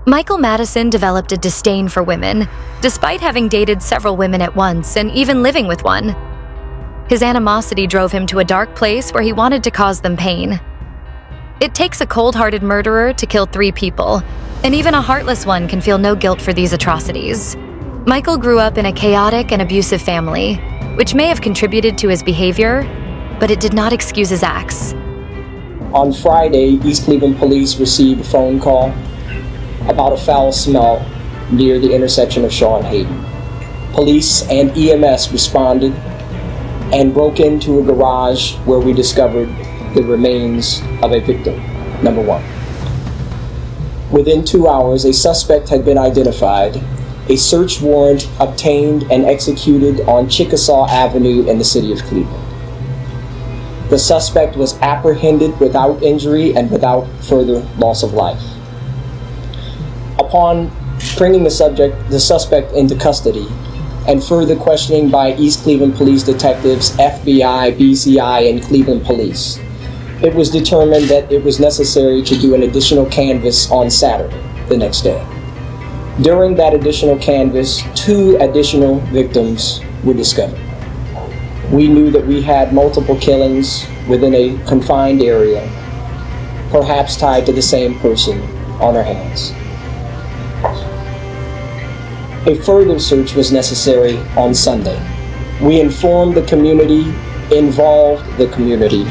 Michael Madison developed a disdain for women, despite having dated several women at once and even living with one. His animosity drove him to a dark place where he wanted to cause them pain. It takes a cold-hearted murderer to kill 3 people, and even a heartless one can feel no guilt for these atrocities. Michael grew up in a chaotic and abusive family, which may have contributed to his behavior, but it did not excuse his acts. On Friday, East Cleveland police received a phone call about a foul smell near the intersection of Shaw and Hayden. Police and EMS responded and broke into a garage where we discovered the remains of a victim, number 1. Within 2 hours, a suspect had been identified, a search warrant obtained and executed on Chickasaw Avenue in the city of Cleveland. The suspect was apprehended without injury and without further loss of life. Upon bringing the suspect into custody and further questioning by East Cleveland Police detectives, FBI, BCI, and Cleveland Police, it was determined that it was necessary to do an additional canvass on Saturday, the next day. During that additional canvass, 2 additional victims were discovered. We knew that we had multiple killings within a confined area, perhaps tied to the same person, on our hands. A further search was necessary on Sunday. We informed the community, involved the community.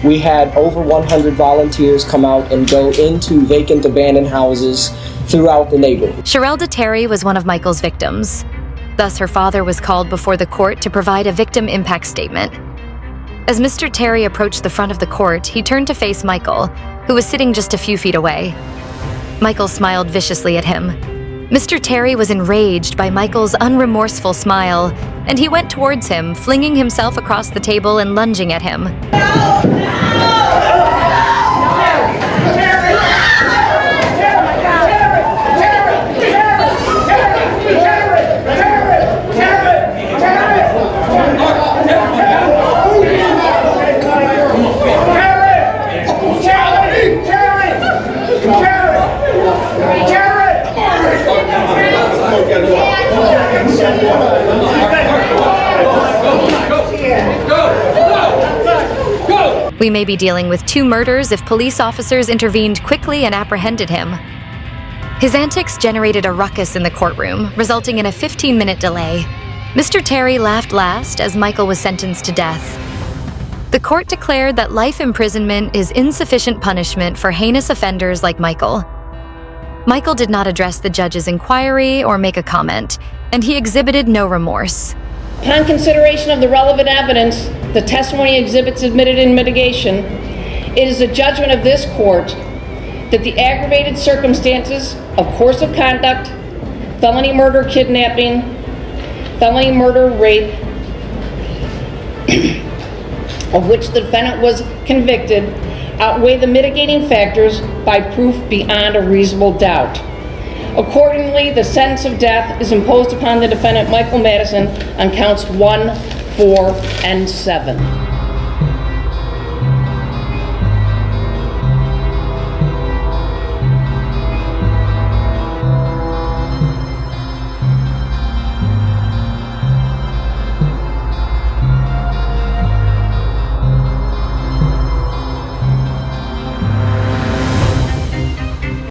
We had over 100 volunteers come out and go into vacant abandoned houses throughout the neighborhood. Shirellda Terry was one of Michael's victims. Thus, her father was called before the court to provide a victim impact statement. As Mr. Terry approached the front of the court, he turned to face Michael, who was sitting just a few feet away. Michael smiled viciously at him. Mr. Terry was enraged by Michael's unremorseful smile, and he went towards him, flinging himself across the table and lunging at him. We may be dealing with 2 murders if police officers intervened quickly and apprehended him. His antics generated a ruckus in the courtroom, resulting in a 15-minute delay. Mr. Terry laughed last as Michael was sentenced to death. The court declared that life imprisonment is insufficient punishment for heinous offenders like Michael. Michael did not address the judge's inquiry or make a comment, and he exhibited no remorse. Upon consideration of the relevant evidence, the testimony exhibits admitted in mitigation, it is the judgment of this court that the aggravated circumstances of course of conduct, felony murder, kidnapping, felony murder, rape, of which the defendant was convicted, outweigh the mitigating factors by proof beyond a reasonable doubt. Accordingly, the sentence of death is imposed upon the defendant, Michael Madison, on counts 1, 4, and 7.